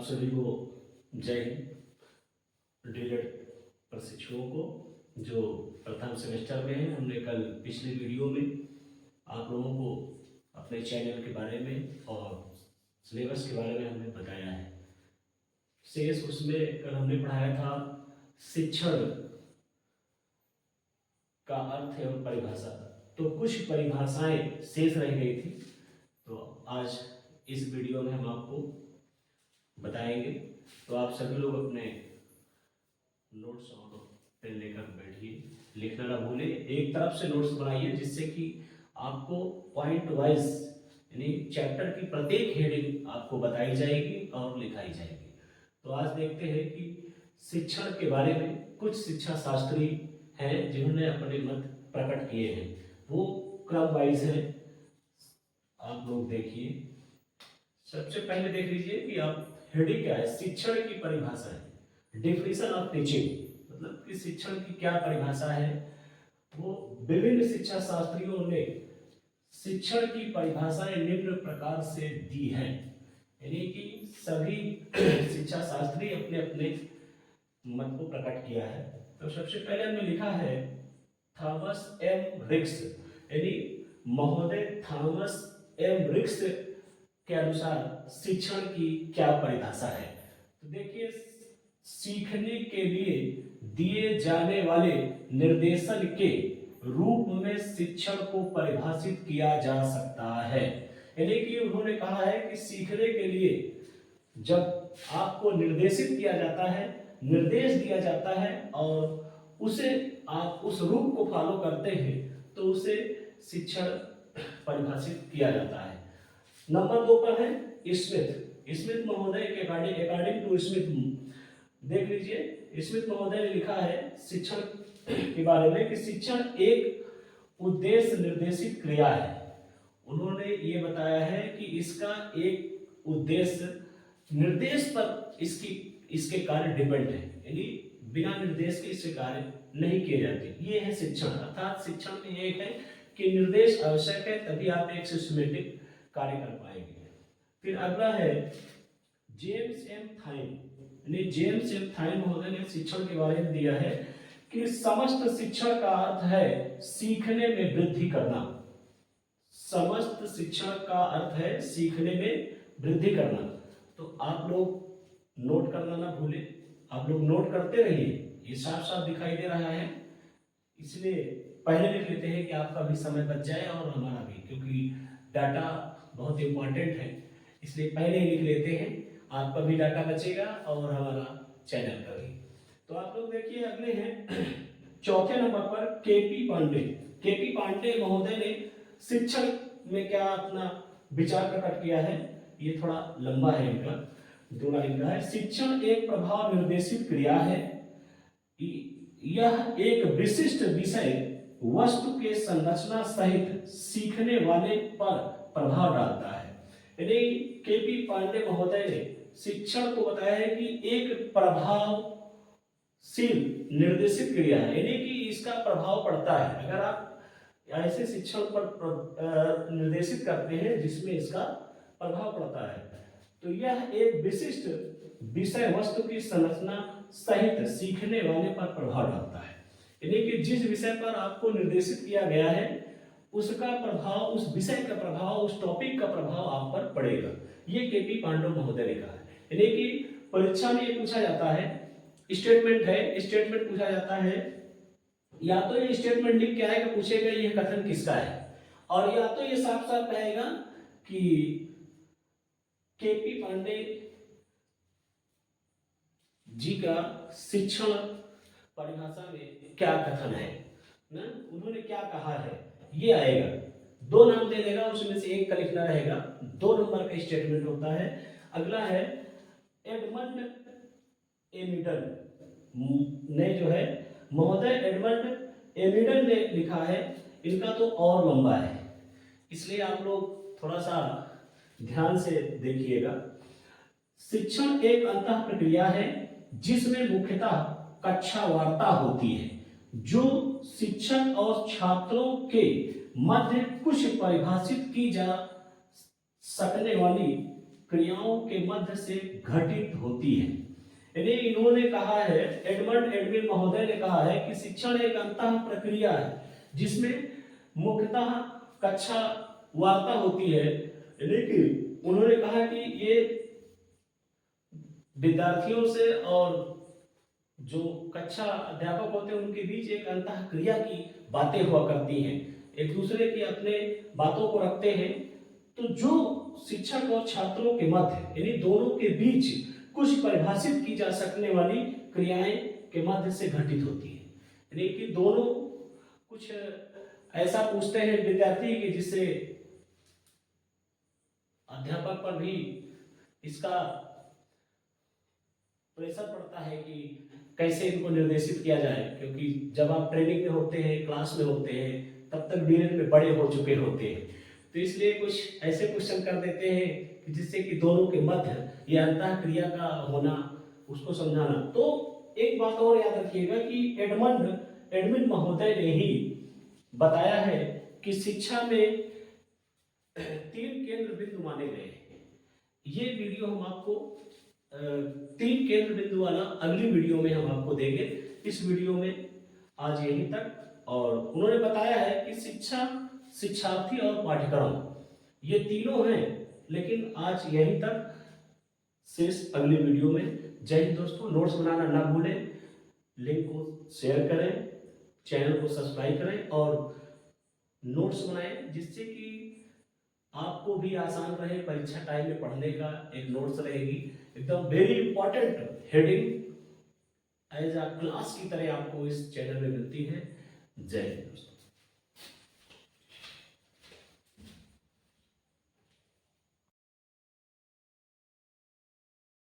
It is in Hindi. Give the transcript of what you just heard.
सभी को जय हिंद। डीएलएड प्रशिक्षुओं को जो प्रथम सेमेस्टर में है, हमने कल पिछले वीडियो में आप लोगों को अपने चैनल के बारे में और सिलेबस के बारे में हमने बताया है। शेष उसमें कल हमने पढ़ाया था शिक्षण का अर्थ एवं परिभाषा, तो कुछ परिभाषाएं शेष रह गई थी, तो आज इस वीडियो में हम आपको बताएंगे। तो आप सभी लोग अपने नोट्स और पेन लेकर बैठिए, लिखना ना भूलें। एक तरफ से नोट्स बनाइए जिससे कि आपको पॉइंट वाइज यानी चैप्टर की प्रत्येक हेडिंग आपको बताई जाएगी और लिखाई जाएगी। तो आज देखते हैं कि शिक्षण के बारे में कुछ शिक्षा शास्त्री हैं जिन्होंने अपने मत प्रकट किए हैं, वो क्रम वाइज है। आप लोग देखिए, सबसे पहले देख लीजिए कि आप हेडिंग क्या है। शिक्षण की परिभाषा है, डेफिनेशन ऑफ टीचिंग, मतलब कि शिक्षण की क्या परिभाषा है। वो विभिन्न शिक्षा शास्त्रियों ने शिक्षण की परिभाषाएं निम्न प्रकार से दी है, यानी कि सभी शिक्षा शास्त्री अपने अपने मत को प्रकट किया है। तो सबसे पहले हमने लिखा है थॉमस एम रिक्स, यानी महोदय थॉमस एम रिक्स के अनुसार शिक्षण की क्या परिभाषा है। तो देखिए, सीखने के लिए दिए जाने वाले निर्देशन के रूप में शिक्षण को परिभाषित किया जा सकता है। यानी कि उन्होंने कहा है कि सीखने के लिए जब आपको निर्देशित किया जाता है, निर्देश दिया जाता है और उसे आप उस रूप को फॉलो करते हैं, तो उसे शिक्षण परिभाषित किया जाता है। नंबर 2 पर है स्मिथ महोदय के अकॉर्डिंग टू स्मिथ, देख लीजिए, स्मिथ महोदय ने लिखा है शिक्षण के बारे में कि शिक्षण एक उद्देश्य निर्देशित क्रिया है। उन्होंने ये बताया है कि इसका एक उद्देश्य निर्देश पर इसके कार्य डिपेंड है, यानी बिना निर्देश के इससे कार्य नहीं किए जाते। ये है शिक्षण, अर्थात शिक्षण में एक है कि निर्देश आवश्यक है, तभी आप एक सिस्टमेटिक कार्य कर पाएंगे। फिर अगला है जेम्स एम थाइन महोदय ने शिक्षण के बारे में दिया है कि समस्त शिक्षण का अर्थ है सीखने में वृद्धि करना। समस्त शिक्षण का अर्थ है सीखने में वृद्धि करना। तो आप लोग नोट करना ना भूलें, आप लोग नोट करते रहिए, ये साफ साफ दिखाई दे रहा है, इसलिए पहले लिख लेते हैं कि आपका भी समय बच जाए और हमारा भी, क्योंकि डाटा बहुत इंपॉर्टेंट है, इसलिए पहले ही लिख लेते हैं। आपका भी डाटा बचेगा और हमारा चैनल का भी। तो आप लोग देखिए, अगले हैं चौथे नंबर पर केपी पांडे महोदय ने शिक्षण में क्या अपना विचार प्रकट किया है। ये थोड़ा लंबा है, इनका 2 लाइन का है। शिक्षण एक प्रभाव निर्देशित क्रिया है, यह एक विशिष्ट विषय वस्तु के संरचना सहित सीखने वाले पर प्रभाव डालता है। यानी केपी पांडे महोदय ने शिक्षण को बताया है कि एक प्रभावशील निर्देशित क्रिया है, यानी कि इसका प्रभाव पड़ता है। अगर आप ऐसे शिक्षण पर निर्देशित करते हैं जिसमें इसका प्रभाव पड़ता है, तो यह एक विशिष्ट विषय वस्तु की संरचना सहित सीखने वाले पर प्रभाव डालता है। यानी कि जिस विषय पर आपको निर्देशित किया गया है उसका प्रभाव, उस विषय का प्रभाव, उस टॉपिक का प्रभाव आप पर पड़ेगा। ये केपी पांडे महोदय ने कहा है। यानी कि परीक्षा में ये पूछा जाता है, स्टेटमेंट पूछा जाता है, या तो ये स्टेटमेंट लिख के आएगा, पूछेगा ये कथन किसका है, और या तो ये साफ साफ कहेगा कि केपी पांडे जी का शिक्षण परिभाषा में क्या कथन है ना, उन्होंने क्या कहा है, ये आएगा। 2 नाम दे देगा, उसमें से एक का लिखना रहेगा। 2 नंबर का स्टेटमेंट होता है। अगला है एडमंड एमिडन ने जो है, महोदय एडमंड एमिडन ने लिखा है, इनका तो और लंबा है, इसलिए आप लोग थोड़ा सा ध्यान से देखिएगा। शिक्षण एक अंतः प्रक्रिया है जिसमें मुख्यतः कक्षा वार्ता होती है, जो शिक्षक और छात्रों के मध्य कुछ परिभाषित की जा सकने वाली क्रियाओं के मध्य से घटित होती है। यानी इन्होंने कहा है, एडमंड एडविन महोदय ने कहा है कि शिक्षण एक अंतः प्रक्रिया है जिसमें मुख्यतः कक्षा वार्ता होती है। यानी कि उन्होंने कहा कि ये विद्यार्थियों से और जो कक्षा अध्यापक होते हैं उनके बीच एक अंतः क्रिया की बातें हुआ करती हैं, एक दूसरे की अपने बातों को रखते हैं। तो जो शिक्षक और छात्रों के मध्य यानी दोनों के बीच कुछ परिभाषित की जा सकने वाली क्रियाएं के मध्य से घटित होती है। यानी कि दोनों कुछ ऐसा पूछते हैं विद्यार्थी कि जिससे अध्यापक पर भी इसका प्रेशर पड़ता है कि कैसे इनको निर्देशित किया जाए, क्योंकि जब आप ट्रेनिंग में होते हैं, क्लास में होते हैं, तब तक धीरे में बड़े हो चुके होते हैं। तो इसलिए कुछ ऐसे क्वेश्चन कर देते हैं कि जिससे कि दोनों के मध्य ये अंतः क्रिया का होना, उसको समझाना। तो एक बात और याद रखिएगा कि एडमिन महोदय ने ही बताया है कि शिक्षा में 3 केंद्र बिंदु माने गए हैं। ये वीडियो हम आपको 3 केंद्र बिंदु वाला अगली वीडियो में हम आपको देंगे। इस वीडियो में आज यहीं तक। और उन्होंने बताया है कि शिक्षा, शिक्षार्थी और पाठ्यक्रम ये तीनों हैं, लेकिन आज यहीं तक, शेष अगली वीडियो में। जय हिंद दोस्तों। नोट्स बनाना ना भूलें, लिंक को शेयर करें, चैनल को सब्सक्राइब करें और नोट्स बनाएं, जिससे कि आपको भी आसान रहे। परीक्षा टाइम में पढ़ने का एक नोट्स रहेगी, एकदम very important heading as a class की तरह आपको इस चैनल में मिलती है। जय हिंद दोस्तों।